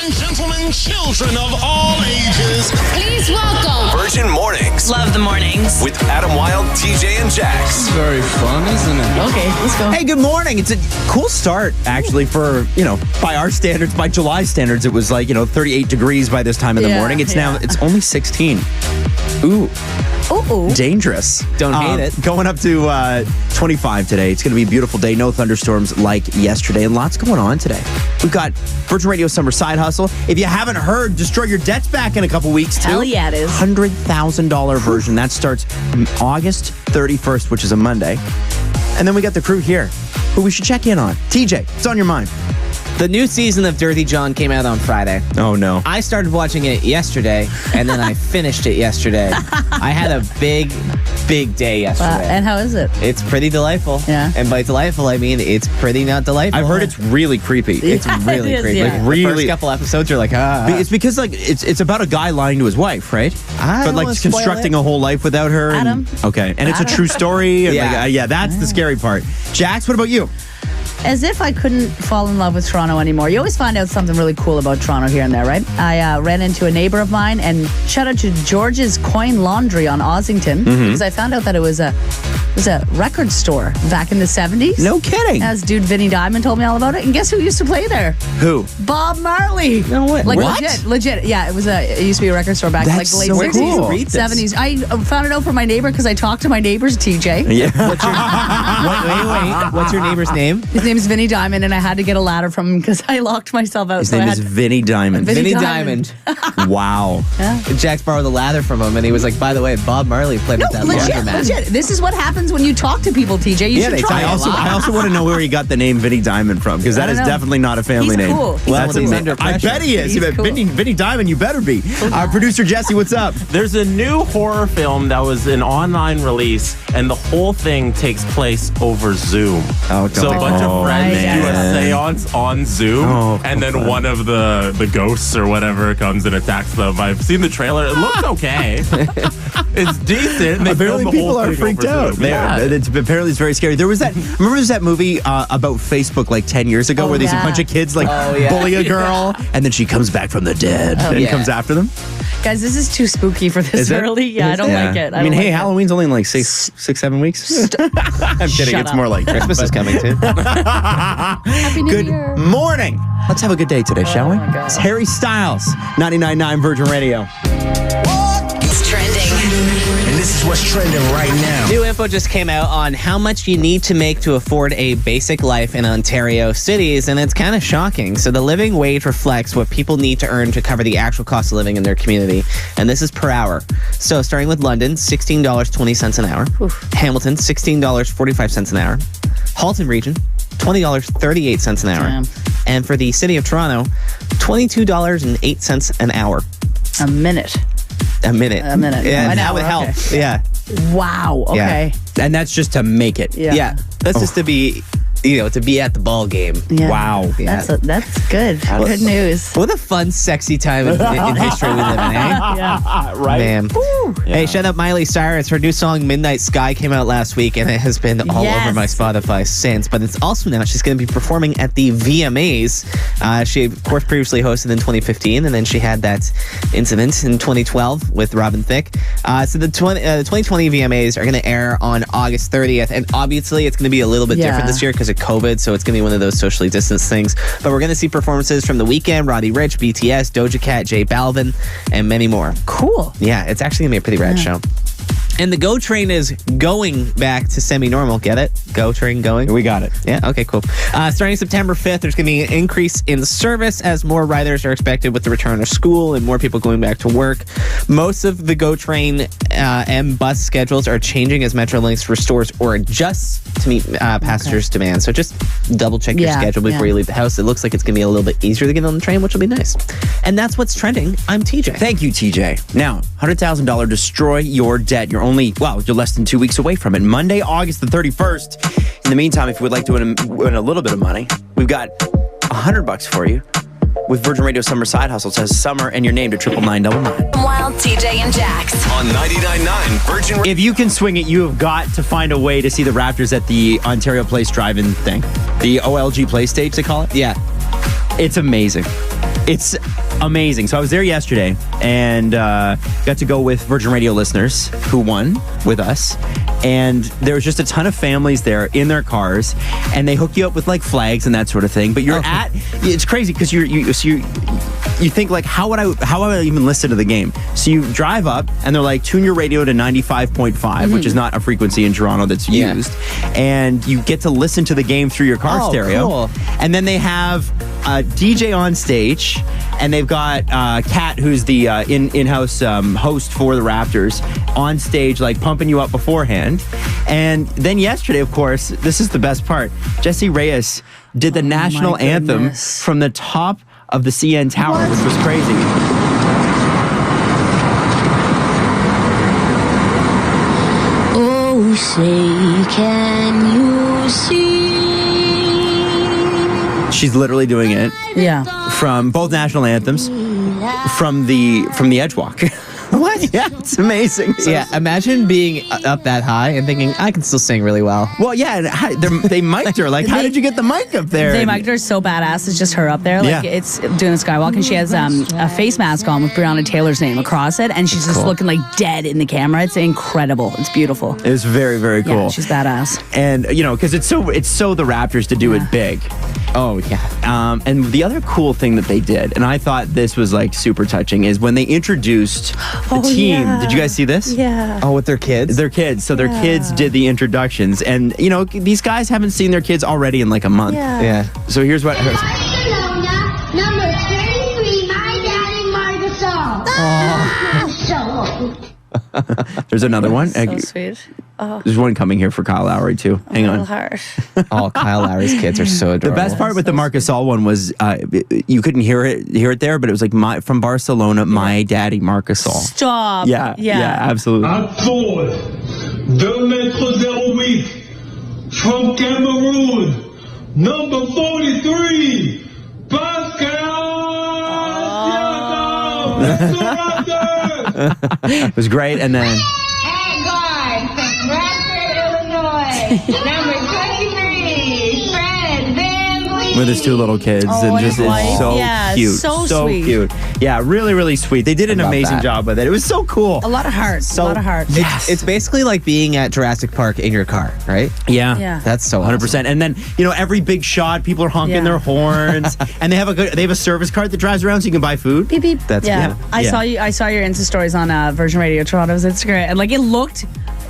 and gentlemen, children of all ages, please welcome Virgin Mornings Love the Mornings with Adam Wilde, TJ, and Jax. Very fun, isn't it? Okay, let's go. Hey, good morning. It's a cool start, actually, for, by our standards, by July standards, it was 38 degrees by this time in the morning. It's now, it's only 16. Ooh. Dangerous. Don't hate it. Going up to 25 today. It's going to be a beautiful day. No thunderstorms like yesterday, and lots going on today. We've got Virgin Radio Summer Side Hustle. If you haven't heard, Destroy Your Debts back in a couple weeks, too. Hell yeah, it is. $100,000 version. That starts August 31st, which is a Monday. And then we got the crew here, who we should check in on. TJ, what's on your mind? The new season of Dirty John came out on Friday. Oh, no. I started watching it yesterday, and then I finished it yesterday. I had a big day yesterday. And how is it? It's pretty delightful. Yeah. And by delightful, I mean it's pretty not delightful. I've heard it's really creepy. It's really it is, creepy. yeah. Really- The first couple episodes, you're like, It's because it's about a guy lying to his wife, right? I don't But wanna spoil constructing it. a whole life without her. Adam. Okay, and it's a true story. And Yeah. That's the scary part. Jax, what about you? As if I couldn't fall in love with Toronto anymore. You always find out something really cool about Toronto here and there, right? I ran into a neighbor of mine, and shout out to George's Coin Laundry on Ossington, because I found out that it was a record store back in the 70s. No kidding. As dude Vinny Diamond told me all about it. And guess who used to play there? Who? Bob Marley. No way. Like What? legit. Yeah, it used to be a record store back in That's the late so 60s, cool. Read this. 70s. I found it out from my neighbor because I talked to my neighbors, TJ. Yeah. Wait. What's your neighbor's name? His name is Vinny Diamond, and I had to get a ladder from him because I locked myself out. His so name I is had Vinny Diamond. Vinny Vinny Diamond. Diamond. Wow. Jax borrowed the ladder from him, and he was like, by the way, Bob Marley played with that laundromat. legit. This is what happens when you talk to people, TJ. You should try I it. also want to know where he got the name Vinny Diamond from, because that I is don't know. definitely not a family He's name. cool. He's That's cool. He's amazing. under I pressure. bet he is. He's cool. Vinny Diamond, you better be. Our producer Jessie, what's up? There's a new horror film that was an online release, and the whole thing takes place over Zoom. Oh, So a bunch of friends man. do a seance on Zoom, Oh, and then one of the ghosts or whatever comes and attacks them. I've seen the trailer. It looks okay. It's decent. They Apparently filmed the people whole are thing freaked over out. Zoom. Yeah. Apparently it's very scary. Remember there's that movie about Facebook like 10 years ago where there's a bunch of kids bully a girl and then she comes back from the dead and comes after them? Guys, this is too spooky for this Is it? early. Yeah, I don't like it. I mean, don't hey, like it. Halloween's only in like 7 weeks. I'm kidding. Shut It's up. more like Christmas is coming, too. Happy New Good Year. morning. Let's have a good day today, shall we? my God. It's Harry Styles, 99.9 Virgin Radio. It's trending. And this is what's trending right now. New info just came out on how much you need to make to afford a basic life in Ontario cities, and it's kind of shocking. So the living wage reflects what people need to earn to cover the actual cost of living in their community, and this is per hour. So starting with London, $16.20 an hour. Hamilton, $16.45 an hour. Halton Region, $20.38 an hour. Damn. And for the city of Toronto, $22.08 an hour. A minute. A minute. A minute. Yeah, An that would hour, help. okay. Yeah. Wow. Okay. And that's just to make it. Yeah. That's just to be, to be at the ball game. Yeah. Wow. Yeah. That's good. Good news. What a fun, sexy time in history we live in, eh? Yeah. Right? Man. Hey, shout out Miley Cyrus. Her new song Midnight Sky came out last week, and it has been all over my Spotify since. But it's also now she's going to be performing at the VMAs. She, of course, previously hosted in 2015, and then she had that incident in 2012 with Robin Thicke. So the 2020 VMAs are going to air on August 30th, and obviously it's going to be a little bit different this year because of COVID, so it's going to be one of those socially distanced things. But we're going to see performances from The Weeknd, Roddy Ricch, BTS, Doja Cat, J Balvin, and many more. Cool. Yeah, it's actually going to be a pretty rad show. And the GO train is going back to semi-normal. Get it? GO train going? We got it. Yeah, okay, cool. Starting September 5th, there's going to be an increase in service as more riders are expected with the return of school and more people going back to work. Most of the GO train and bus schedules are changing as Metrolinx restores or adjusts to meet passengers' demand. So just double check your schedule before you leave the house. It looks like it's going to be a little bit easier to get on the train, which will be nice. And that's what's trending. I'm TJ. Thank you, TJ. Now, $100,000 Destroy Your Debt. You're less than 2 weeks away from it. Monday, August the 31st. In the meantime, if you would like to win a little bit of money, we've got $100 for you with Virgin Radio Summer Side Hustle. It says Summer and your name to 99999. Wild, TJ, and Jax. On 99.9 Virgin Radio. If you can swing it, you have got to find a way to see the Raptors at the Ontario Place Drive-In thing. The OLG Play Stage, they call it. Yeah. It's amazing. It's amazing. So I was there yesterday and got to go with Virgin Radio listeners who won with us. And there was just a ton of families there in their cars, and they hook you up with like flags and that sort of thing. But you're it's crazy because you think like, how would I even listen to the game? So you drive up and they're like, tune your radio to 95.5, which is not a frequency in Toronto that's used. And you get to listen to the game through your car stereo. Cool. And then they have a DJ on stage, and they've got Kat, who's the in-house host for the Raptors, on stage, like pumping you up beforehand. And then yesterday, of course, this is the best part. Reyez did the national anthem from the top of the CN Tower, which was crazy. Oh, say, can you see? She's literally doing it. Yeah. From both national anthems, from the Edgewalk. What? Yeah, it's amazing. Yeah, imagine being up that high and thinking, I can still sing really well. Well, yeah, they mic'd her. Like, how did you get the mic up there? They mic'd her so badass. It's just her up there. Like, it's doing the skywalk, and she has a face mask on with Breonna Taylor's name across it, and she's just looking like dead in the camera. It's incredible. It's beautiful. It's very, very cool. Yeah, she's badass. And, because it's so the Raptors to do it big. Oh, yeah. And the other cool thing that they did, and I thought this was like super touching, is when they introduced the team. Yeah. Did you guys see this? Yeah. Oh, with their kids? Their kids. So their kids did the introductions. And, these guys haven't seen their kids already in like a month. Yeah. So here's what... Barcelona, number 33, my daddy Margasol. So There's another one. So sweet. Oh, There's one coming here for Kyle Lowry, too. Hang on. heart. Oh, Kyle Lowry's kids are so adorable. The best part with the Marc Gasol one was you couldn't hear it there, but it was like from Barcelona, my daddy Marc Gasol. Stop. Yeah, absolutely. Absol, 2m08, from Cameroon, number 43, Pascal It was great, and then... Edgard from Bradford, Illinois, number 23, Fred Van Vliet. with his two little kids, and just it's so cute, so sweet. cute. Yeah, really, really sweet. They did an amazing job with it. It was so cool. A lot of heart. A lot of heart. It's basically like being at Jurassic Park in your car, right? Yeah. Yeah. That's so 100%. awesome. And then, every big shot, people are honking their horns, and they have a service cart that drives around so you can buy food. Beep beep. That's yeah. cool. I saw your Insta stories on Virgin Radio Toronto's Instagram, and it looked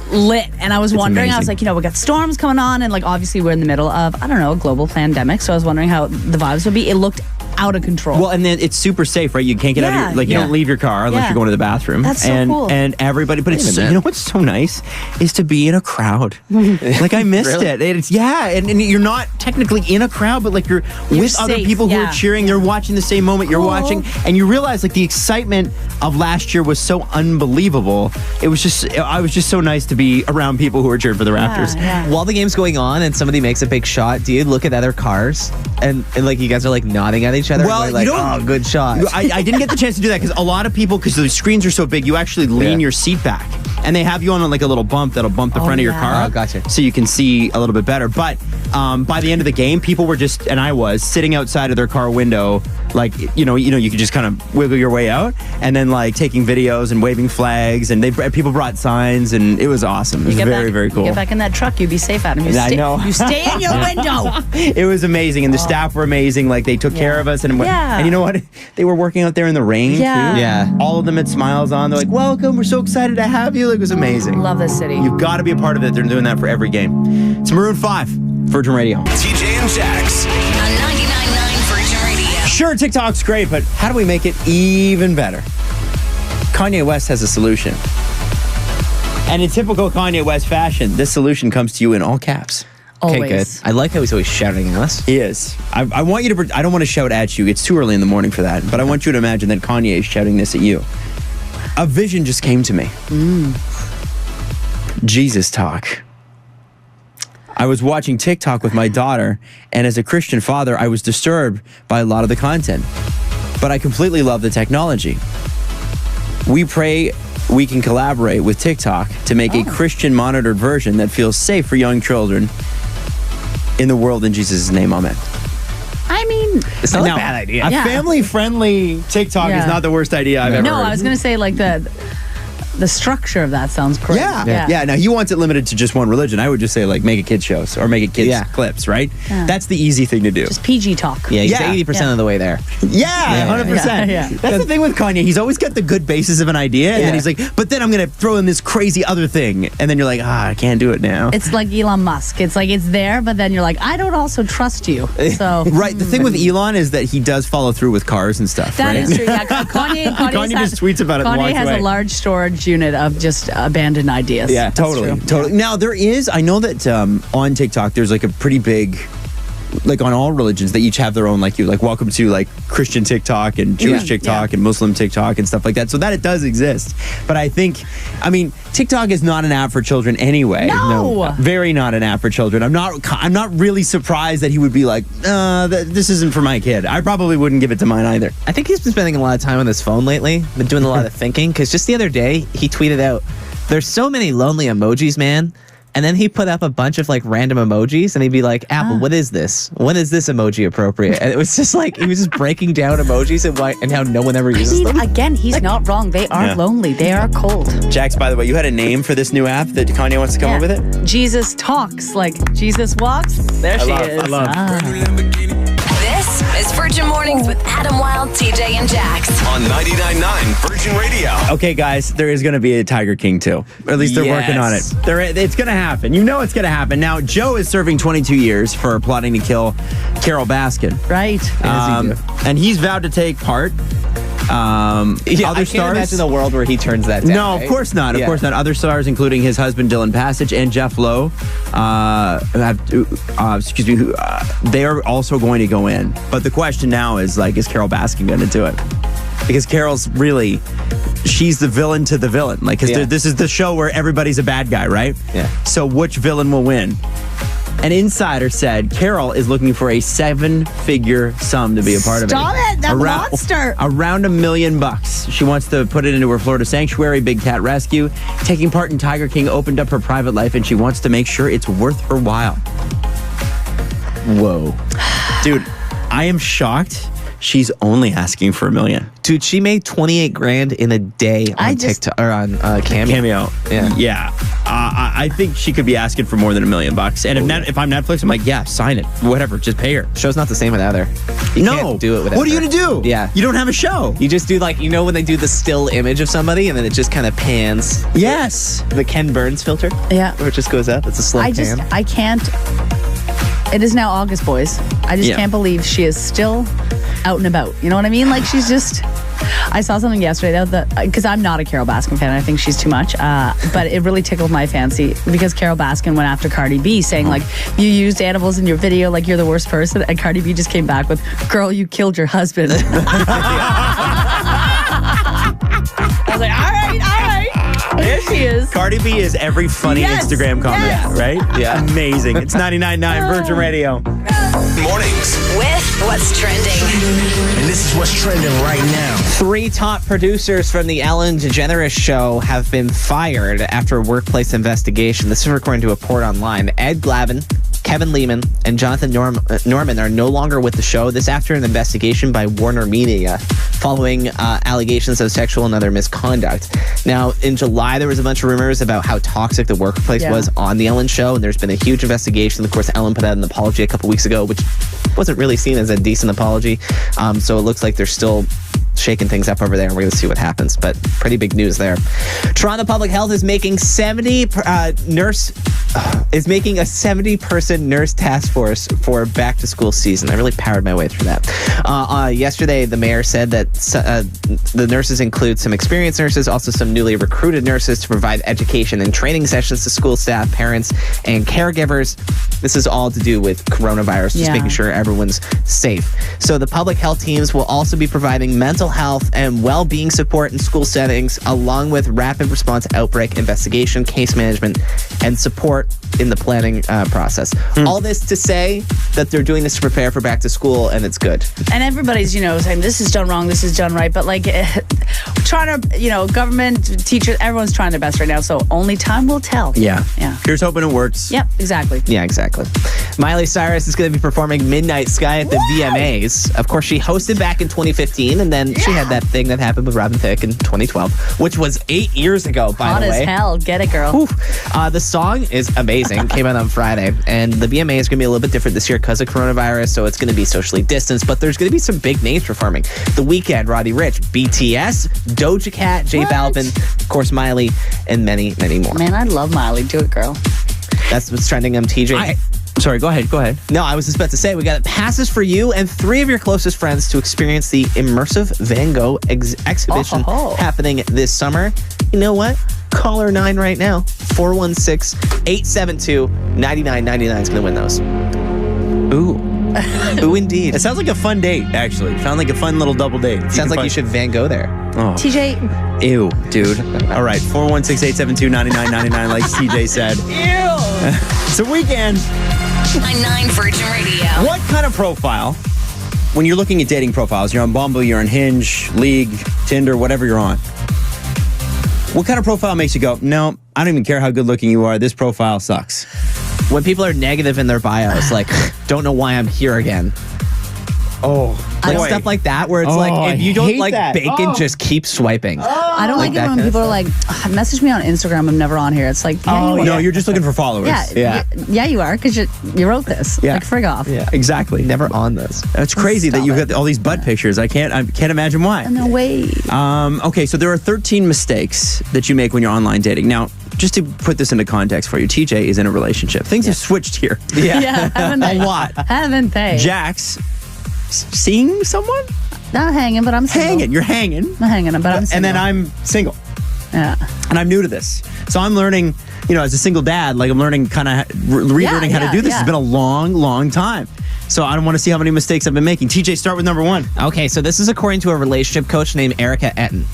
lit, and I was wondering, amazing. I was like, we got storms coming on, and obviously we're in the middle of, I don't know, a global pandemic, so I was wondering how the vibes would be. It looked out of control. Well, and then it's super safe, right? You can't get out of your, you don't leave your car unless you're going to the bathroom. That's so cool. And everybody, but it's, what's so nice is to be in a crowd. I missed it. It's, and you're not technically in a crowd, but you're with safe, other people who are cheering. They're watching the same moment you're watching, and you realize the excitement of last year was so unbelievable. It was just so nice to be around people who are cheering for the Raptors. Yeah. While the game's going on and somebody makes a big shot, do you look at other cars and you guys are nodding at each other? Well, and oh, good shot. I didn't get the chance to do that because a lot of people, because the screens are so big, you actually lean your seat back, and they have you on a little bump that'll bump the front of your car up, gotcha. so you can see a little bit better. But by the end of the game, people were I was sitting outside of their car window, you could just kind of wiggle your way out, and then taking videos and waving flags, and people brought signs, and it was awesome. It was very, very cool. You get back in that truck, you be safe, Adam. I know. You stay in your window. It was amazing, and the staff were amazing. They took care of us, and you know what? They were working out there in the rain too. Yeah. All of them had smiles on. They're like, "Welcome, we're so excited to have you." It was amazing. Love this city. You've got to be a part of it. They're doing that for every game. It's Maroon 5, Virgin Radio. TJ and Jax. On 99.9 Virgin Radio. Sure, TikTok's great, but how do we make it even better? Kanye West has a solution. And in typical Kanye West fashion, this solution comes to you in all caps. Always. Okay, good. I like how he's always shouting at us. He is. I want you to... I don't want to shout at you. It's too early in the morning for that. But I want you to imagine that Kanye is shouting this at you. A vision just came to me. Jesus talk. I was watching TikTok with my daughter, and as a Christian father, I was disturbed by a lot of the content. But I completely love the technology. We pray we can collaborate with TikTok to make a Christian-monitored version that feels safe for young children in the world. In Jesus' name, amen. I mean, It's not Now, a bad idea. A Yeah. family-friendly TikTok Yeah. is not the worst idea I've ever No, heard. I was going to say like the structure of that sounds great. Yeah. Now he wants it limited to just one religion. I would just say like make it kids shows or make it kids clips, right? Yeah. That's the easy thing to do. Just PG talk. Yeah, he's Yeah. 80% of the way there. Yeah, 100%. Yeah. That's the thing with Kanye. He's always got the good basis of an idea, and then he's like, but then I'm going to throw in this crazy other thing. And then you're like, I can't do it now. It's like Elon Musk. It's like it's there, but then you're like, I don't also trust you. So Right. The thing with Elon is that he does follow through with cars and stuff, that right? is true. Yeah, Kanye just tweets about it and Kanye walks has away. a large storage unit of just abandoned ideas. Yeah, That's totally. true. Now, I know that on TikTok, there's like a pretty big, like on all religions, they each have their own, like welcome to like Christian TikTok and Jewish TikTok and Muslim TikTok and stuff like that. So that it does exist. But I TikTok is not an app for children anyway. No. Very not an app for children. I'm not really surprised that he would be like, this isn't for my kid. I probably wouldn't give it to mine either. I think he's been spending a lot of time on his phone lately, been doing a lot of thinking, because just the other day, he tweeted out, there's so many lonely emojis, man. And then he put up a bunch of like random emojis, and he'd be like, Apple, what is this? When is this emoji appropriate? And it was just like, he was just breaking down emojis and how no one ever uses them. Again, he's not wrong. They are lonely. They are cold. Jax, by the way, you had a name for this new app that Kanye wants to come up with it? Jesus talks, like Jesus walks. There she is. I love. This is Virgin Mornings with Adam Wilde, TJ, and Jax. On 99.9 Virgin Radio. Okay, guys, there is going to be a Tiger King 2. Or at least they're working on it. It's going to happen. You know it's going to happen. Now, Joe is serving 22 years for plotting to kill Carol Baskin. Right. And he's vowed to take part. I can't imagine a world where he turns that down. No, right? of course not. Of course not. Other stars, including his husband Dylan Passage and Jeff Lowe, they are also going to go in. But the question now is, like, is Carol Baskin going to do it? Because Carol's really, she's the villain to the villain. Like, because this is the show where everybody's a bad guy, right? Yeah. So which villain will win? An insider said Carol is looking for a 7-figure sum to be a part of it. Stop it! That monster! Around $1 million. She wants to put it into her Florida sanctuary, Big Cat Rescue. Taking part in Tiger King opened up her private life, and she wants to make sure it's worth her while. Whoa. Dude, I am shocked. She's only asking for $1 million. Dude, she made 28 grand in a day on TikTok or on Cameo. Yeah. I think she could be asking for more than $1 million. And if I'm Netflix, I'm like, yeah, sign it. Whatever, just pay her. Show's not the same without her. You can't do it without her. What are you gonna do? Yeah. You don't have a show. You just do like, when they do the still image of somebody and then it just kind of pans. Yes. The Ken Burns filter. Yeah. Where it just goes up. It's a slow pan. I can't. It is now August, boys. I just can't believe she is still out and about. You know what I mean? Like, she's just... I saw something yesterday, because I'm not a Carol Baskin fan. I think she's too much. But it really tickled my fancy because Carol Baskin went after Cardi B saying, like, you used animals in your video, like you're the worst person. And Cardi B just came back with, girl, you killed your husband. I was like, all right. There she is. Cardi B is every funny Instagram comment, right? Yeah. Amazing. It's 99.9 Virgin Radio. Mornings With what's trending. And this is what's trending right now. 3 top producers from the Ellen DeGeneres show have been fired after a workplace investigation. This is according to a report online. Ed Glavin, Kevin Lehman, and Jonathan Norman are no longer with the show. This after an investigation by Warner Media following allegations of sexual and other misconduct. Now, in July, there was a bunch of rumors about how toxic the workplace was on the Ellen show, and there's been a huge investigation. Of course, Ellen put out an apology a couple weeks ago, which wasn't really seen as a decent apology. So it looks like they're still shaking things up over there, and we're going to see what happens. But pretty big news there. Toronto Public Health is making a 70-person nurse task force for back to school season. I really powered my way through that. Yesterday, the mayor said that the nurses include some experienced nurses, also some newly recruited nurses to provide education and training sessions to school staff, parents, and caregivers. This is all to do with coronavirus, just making sure everyone's safe. So the public health teams will also be providing mental health and well-being support in school settings, along with rapid response outbreak investigation, case management, and support in the planning process. All this to say that they're doing this to prepare for back to school, and it's good. And everybody's, saying this is done wrong, this is done right. But, like, trying to, government, teachers, everyone's trying their best right now. So only time will tell. Yeah. Yeah. Here's hoping it works. Yep, exactly. Yeah, exactly. Miley Cyrus is going to be performing Midnight Sky at the VMAs. Of course, she hosted back in 2015, and then she had that thing that happened with Robin Thicke in 2012, which was 8 years ago, by Hot the way. as hell. Get it, girl. The song is amazing. Came out on Friday, and the VMA is going to be a little bit different this year because of coronavirus, so it's going to be socially distanced, but there's going to be some big names performing. The Weeknd, Roddy Ricch, BTS, Doja Cat, J Balvin, of course, Miley, and many, many more. Man, I love Miley. Do it, girl. That's what's trending, TJ. Sorry, go ahead. No, I was just about to say, we got passes for you and 3 of your closest friends to experience the immersive Van Gogh exhibition happening this summer. You know what? Caller 9 right now. 416-872-9999 is going to win those. Ooh. Ooh, indeed. It sounds like a fun date, actually. Sounds like a fun little double date. Sounds like you should Van Gogh there. Oh. TJ. Ew, dude. All right, 416-872-9999, like TJ said. Ew. It's a weekend. 99 Virgin Radio. What kind of profile, when you're looking at dating profiles, you're on Bumble, you're on Hinge, League, Tinder, whatever you're on, what kind of profile makes you go, no, I don't even care how good looking you are, this profile sucks? When people are negative in their bios, like, don't know why I'm here again. Oh, like stuff like that, where it's like, if you don't like bacon, just keep swiping. I don't like it when people are like, message me on Instagram, I'm never on here. It's like, no, you're just looking for followers. Yeah, you are, because you wrote this. Yeah. Like, frig off. Yeah, exactly. Never on this. That's crazy that you've got all these butt pictures. I can't imagine why. No way. Okay, so there are 13 mistakes that you make when you're online dating. Now, just to put this into context for you, TJ is in a relationship. Things have switched here. Yeah, haven't they? A lot. Haven't they? Jax, seeing someone? Not hanging, but I'm single. Hanging. You're hanging. I'm hanging, but I'm single. And then I'm single. Yeah. And I'm new to this. So I'm learning, as a single dad, like I'm learning kind of relearning how to do this. It's been a long, long time. So I don't want to see how many mistakes I've been making. TJ, start with number 1. Okay, so this is according to a relationship coach named Erica Etten.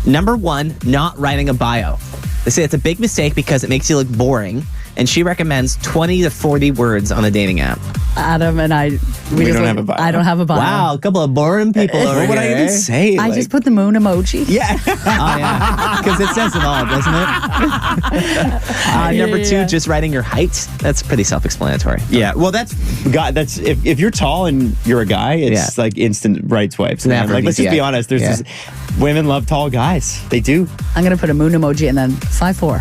Number 1, not writing a bio. They say it's a big mistake because it makes you look boring, and she recommends 20 to 40 words on a dating app. Adam and I, we don't have a bio. I don't have a bio. Wow, a couple of boring people over What would I even say? I just put the moon emoji. Yeah. Oh, yeah. Because it says it all, doesn't it? Number 2, just writing your height. That's pretty self-explanatory. Yeah. Well, that's if you're tall and you're a guy, it's like instant right swipes. Never like, let's just be honest. There's Yeah. this, women love tall guys. They do. I'm going to put a moon emoji and then 5'4".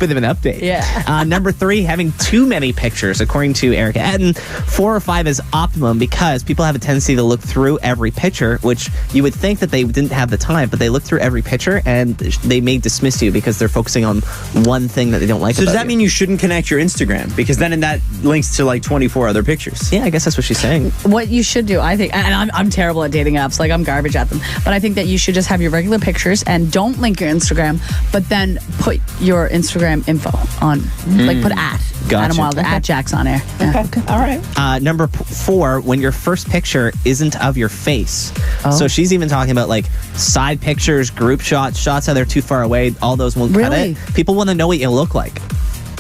Bit of an update. Yeah. Number 3, having too many pictures. According to Erica Etten, 4 or 5 is optimum because people have a tendency to look through every picture, which you would think that they didn't have the time, but they look through every picture and they may dismiss you because they're focusing on one thing that they don't like. So does that mean you shouldn't connect your Instagram? Because then that links to like 24 other pictures. Yeah, I guess that's what she's saying. What you should do, I think, and I'm terrible at dating apps, like I'm garbage at them, but I think that you should just have your regular pictures and don't link your Instagram, but then put your Instagram info on, like put at Adam Wilder, at Jax on air. Yeah. Okay. All right. Number 4, when your first picture isn't of your face. So she's even talking about like side pictures, group shots that are too far away. All those won't cut Really? it. People want to know what you look like.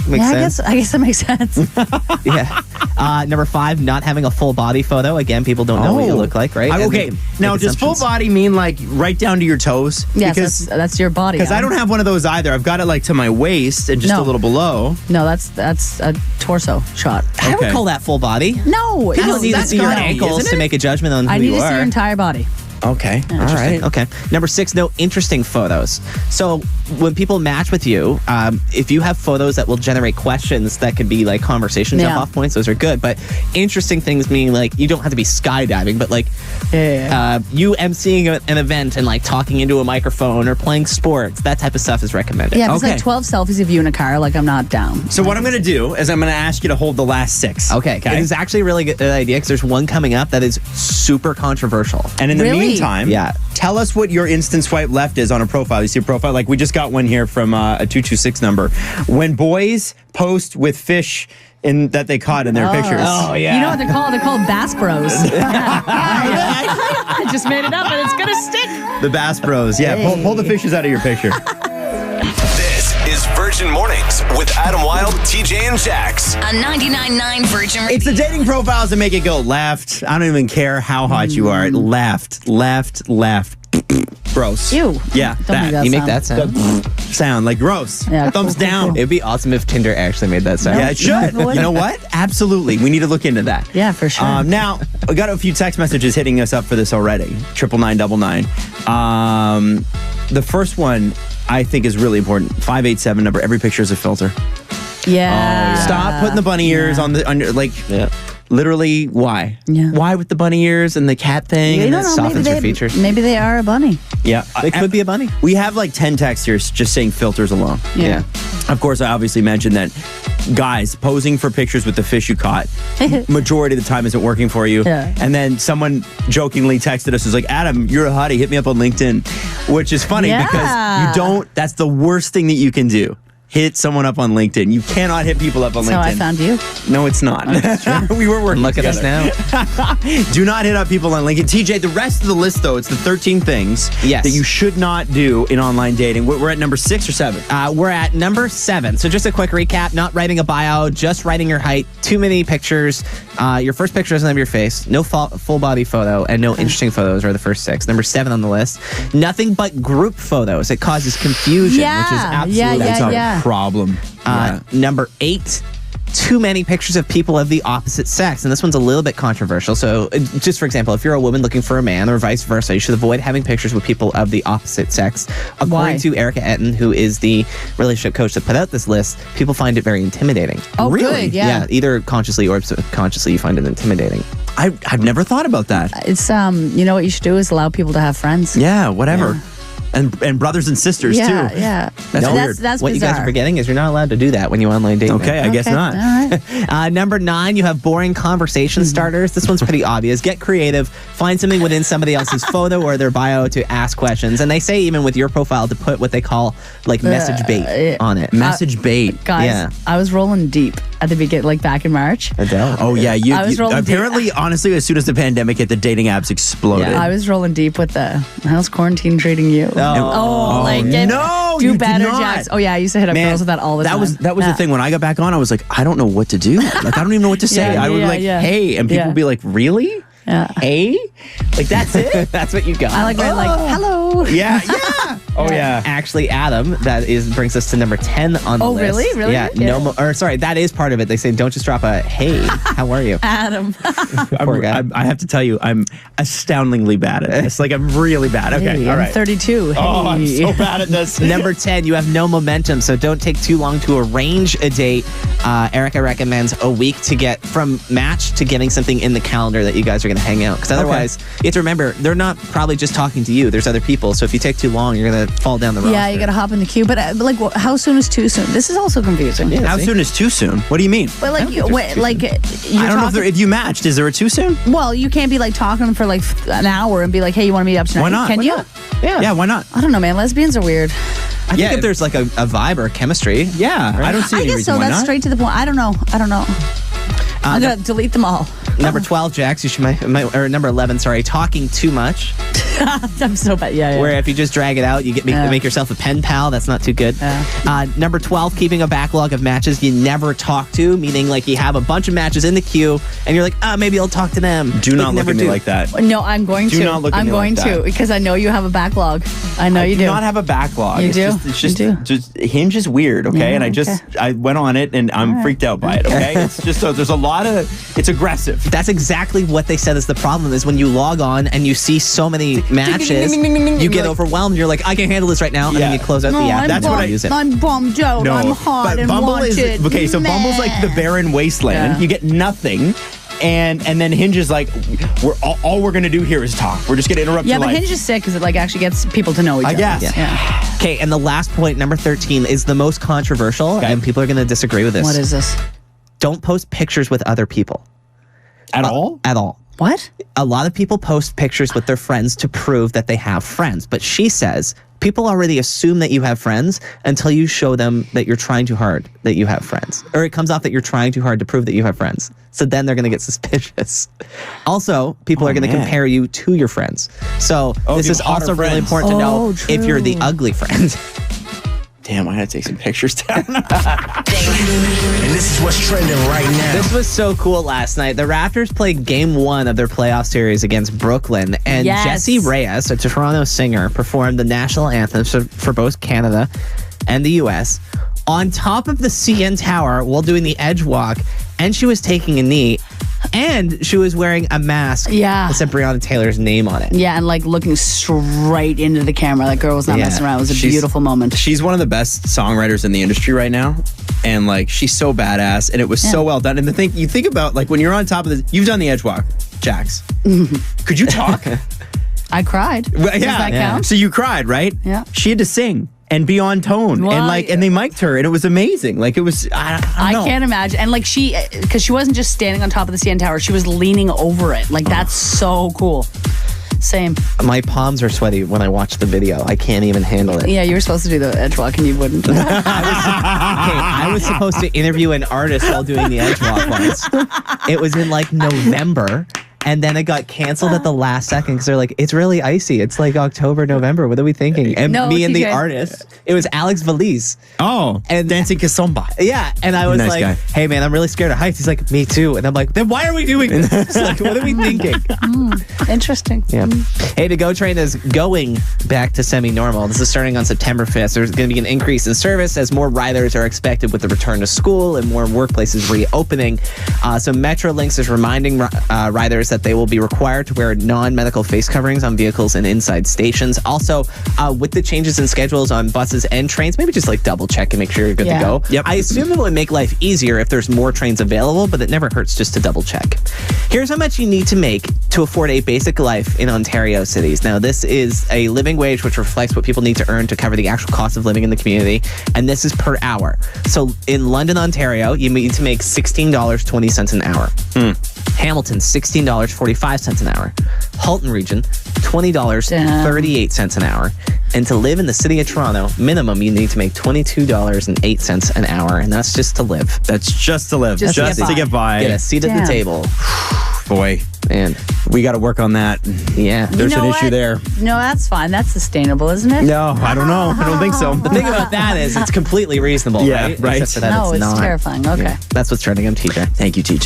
Makes sense. I guess that makes sense. Yeah. Number 5, not having a full body photo. Again, people don't know what you look like, right? Okay. Now, does full body mean like right down to your toes? Yes, Because that's your body. I don't have one of those either. I've got it like to my waist and just a little below. No, that's a torso shot. I would call that full body. No, People need to see your gotta be, ankles isn't to it? make a judgment on who I you need to are. see your entire body. Okay. All right. Okay. Number 6, no interesting photos. So when people match with you, if you have photos that will generate questions that could be like conversation jump off points, those are good. But interesting things meaning like you don't have to be skydiving, but like you emceeing an event and like talking into a microphone or playing sports, that type of stuff is recommended. Yeah, if it's like 12 selfies of you in a car, like I'm not down. So what I'm going to do is I'm going to ask you to hold the last 6. Okay. It is actually a really good idea because there's one coming up that is super controversial. And in the meantime, yeah, tell us what your instant swipe left is on a profile. You see a profile? Like we just got one here from a 226 number. When boys post with fish that they caught in their pictures. Oh, yeah. You know what they're called? They're called Bass Bros. I just made it up and it's going to stick. The Bass Bros. Yeah, pull the fishes out of your picture. This is Virgin Mornings with Adam Wilde, TJ, and Jax. On 99.9 Virgin Radio. It's the dating profiles that make it go left. I don't even care how hot you are. Left. Gross. Ew. Yeah, Don't make that You sound. make that sound? Sound like gross. Yeah, Thumbs cool, cool, down. cool. It'd be awesome if Tinder actually made that sound. Yeah, it should. it would. You know what? Absolutely. We need to look into that. Yeah, for sure. Now, we got a few text messages hitting us up for this already. 99999. The first one I think is really important. 587 number. Every picture is a filter. Yeah. Stop putting the bunny ears on your, like, literally, why? Yeah. Why with the bunny ears and the cat thing? You and don't know, softens maybe your features. Maybe they are a bunny. Yeah. It could be a bunny. We have like 10 texts here just saying filters alone. Yeah. Of course, I obviously mentioned that guys posing for pictures with the fish you caught majority of the time isn't working for you. Yeah. And then someone jokingly texted us, was like, Adam, you're a hottie, hit me up on LinkedIn. Which is funny because that's the worst thing that you can do. Hit someone up on LinkedIn. You cannot hit people up on LinkedIn. So I found you. No, it's not. We were working Look together. at us now. Do not hit up people on LinkedIn. TJ, the rest of the list, though, it's the 13 things Yes. that you should not do in online dating. We're at number 6 or 7. We're at number 7. So just a quick recap, not writing a bio, just writing your height, too many pictures. Your first picture doesn't have your face, no full body photo, and no interesting photos are the first 6. Number 7 on the list, nothing but group photos. It causes confusion, which is absolutely That's a problem. Number 8, too many pictures of people of the opposite sex. And this one's a little bit controversial. So just for example, if you're a woman looking for a man or vice versa, you should avoid having pictures with people of the opposite sex. According to Erica Etten, who is the relationship coach that put out this list, people find it very intimidating. Oh, Really? good. Yeah. Either consciously or subconsciously you find it intimidating. I've never thought about that. It's you know what you should do is allow people to have friends. Yeah, whatever. Yeah. And brothers and sisters, too. Yeah. That's weird. That's what bizarre. you guys are forgetting is you're not allowed to do that when you online date. Okay, I guess not. All right. Number 9, you have boring conversation starters. This one's pretty obvious. Get creative. Find something within somebody else's photo or their bio to ask questions. And they say even with your profile to put what they call like message bait on it. Message bait. Guys, I was rolling deep at the beginning, like back in March. Adele. Oh, yeah. I was rolling apparently, deep. honestly, as soon as the pandemic hit, the dating apps exploded. Yeah, I was rolling deep with the how's quarantine treating you? Do better, Jax. Oh yeah, I used to hit up girls with that all the time. That was the thing. When I got back on, I was like, I don't know what to do. Like, I don't even know what to say. I would be like, hey, and people would be like, really? Yeah. Hey? Like, that's it? That's what you got. I like hello. Yeah. Oh, yeah. Actually, Adam, brings us to number 10 on the list. Oh, really? Yeah. That is part of it. They say don't just drop a hey, how are you? Adam. Poor guy. I have to tell you, I'm astoundingly bad at this. Like, I'm really bad. Okay, Hey, all I'm right. 32. Hey. Oh, I'm so bad at this. Number 10, you have no momentum, so don't take too long to arrange a date. Erica recommends a week to get from match to getting something in the calendar that you guys are going to hang out. Because otherwise, you have to remember, they're not probably just talking to you. There's other people. So if you take too long, you're going to fall down the road. Yeah, you got to hop in the queue. But how soon is too soon? This is also confusing. Yeah, How soon is too soon? What do you mean? But I don't know if you matched. Is there a too soon? Well, you can't be like talking for like an hour and be like, hey, you want to meet up tonight? Why not? Can Why you? not? Yeah, why not? I don't know, man. Lesbians are weird. I think if there's like a vibe or chemistry. Yeah, I don't see I any guess reason so. why That's not. straight to the point. I don't know. I'm going to delete them all. Number 12, Jax, you should or number 11, sorry, talking too much. I'm so bad. Yeah. Where if you just drag it out, you make yourself a pen pal. That's not too good. Number 12, keeping a backlog of matches you never talk to, meaning like you have a bunch of matches in the queue and you're like, maybe I'll talk to them. Do not look at me like that. No, I'm going to. Do not look at me like that. I'm going to because I know you have a backlog. I know you do. I do not have a backlog. You do? It's just, You do. just Hinge is weird, okay? Yeah, And I went on it and I'm freaked out by it, okay? It's just there's a lot of, it's aggressive. That's exactly what they said is the problem is when you log on and you see so many matches, you get overwhelmed. You're like, I can't handle this right now. And then you close out the app. That's what I use it. I'm bummed out. No, I'm hot but and Bumble wanted. is okay. So Bumble's like the barren wasteland. Yeah. You get nothing, and then Hinge is like, all we're gonna do here is talk. We're just gonna interrupt Yeah, your but life. Hinge is sick because it like actually gets people to know each I other. guess. Yeah. Okay, and the last point, number 13, is the most controversial, and people are going to disagree with this. What is this? Don't post pictures with other people. At all? At all. What? A lot of people post pictures with their friends to prove that they have friends. But she says people already assume that you have friends until you show them that you're trying too hard that you have friends. Or it comes off that you're trying too hard to prove that you have friends. So then they're going to get suspicious. Also, people are going to compare you to your friends. So this is also really important to know if you're the ugly friend. Damn, I gotta take some pictures down. And this is what's trending right now. This was so cool last night. The Raptors played game 1 of their playoff series against Brooklyn, and Jessie Reyez, a Toronto singer, performed the national anthems for both Canada and the U.S. on top of the CN Tower while doing the edge walk, and she was taking a knee. And she was wearing a mask that said Breonna Taylor's name on it. Yeah, and like looking straight into the camera. That girl was not messing around. It was a beautiful moment. She's one of the best songwriters in the industry right now. And like, she's so badass. And it was so well done. And the thing, you think about like when you're on top of this, you've done the edge walk, Jax. Could you talk? I cried. Well, Does that count? So you cried, right? Yeah. She had to sing and be on tone, and they mic'd her, and it was amazing. Like, it was, I don't know. Can't imagine. And like because she wasn't just standing on top of the CN Tower, she was leaning over it. Like, that's so cool. Same. My palms are sweaty when I watch the video. I can't even handle it. Yeah, you were supposed to do the edge walk and you wouldn't. I was supposed to interview an artist while doing the edge walk once. It was in like November. And then it got canceled at the last second because they're like, it's really icy. It's like October, November. What are we thinking? And me and the artist, it was Alex Valise. Oh, and Dancing Kizomba. Yeah. And I was like, hey, man, I'm really scared of heights. He's like, me too. And I'm like, then why are we doing this? Like, what are we thinking? Interesting. Yeah. Hey, the GO train is going back to semi-normal. This is starting on September 5th. There's going to be an increase in service as more riders are expected with the return to school and more workplaces reopening. So Metrolinx is reminding riders that they will be required to wear non-medical face coverings on vehicles and inside stations. Also, with the changes in schedules on buses and trains, maybe just like double check and make sure you're good to go. Yep. I assume it would make life easier if there's more trains available, but it never hurts just to double check. Here's how much you need to make to afford a basic life in Ontario cities. Now, this is a living wage which reflects what people need to earn to cover the actual cost of living in the community, and this is per hour. So in London, Ontario, you need to make $16.20 an hour. Hamilton, $16.45 an hour. Halton Region, $20.38 an hour. And to live in the city of Toronto, minimum you need to make $22.08 an hour, and that's just to live. That's just to live. Just to get by. Get a seat at the table. Boy. Man, we got to work on that. Yeah. There's an issue there. No, that's fine. That's sustainable, isn't it? No, I don't know. I don't think so. The thing about that is it's completely reasonable, right? Right. Except for that No, it's not. terrifying. Okay. Yeah. That's what's trending. I'm TJ. Thank you, TJ.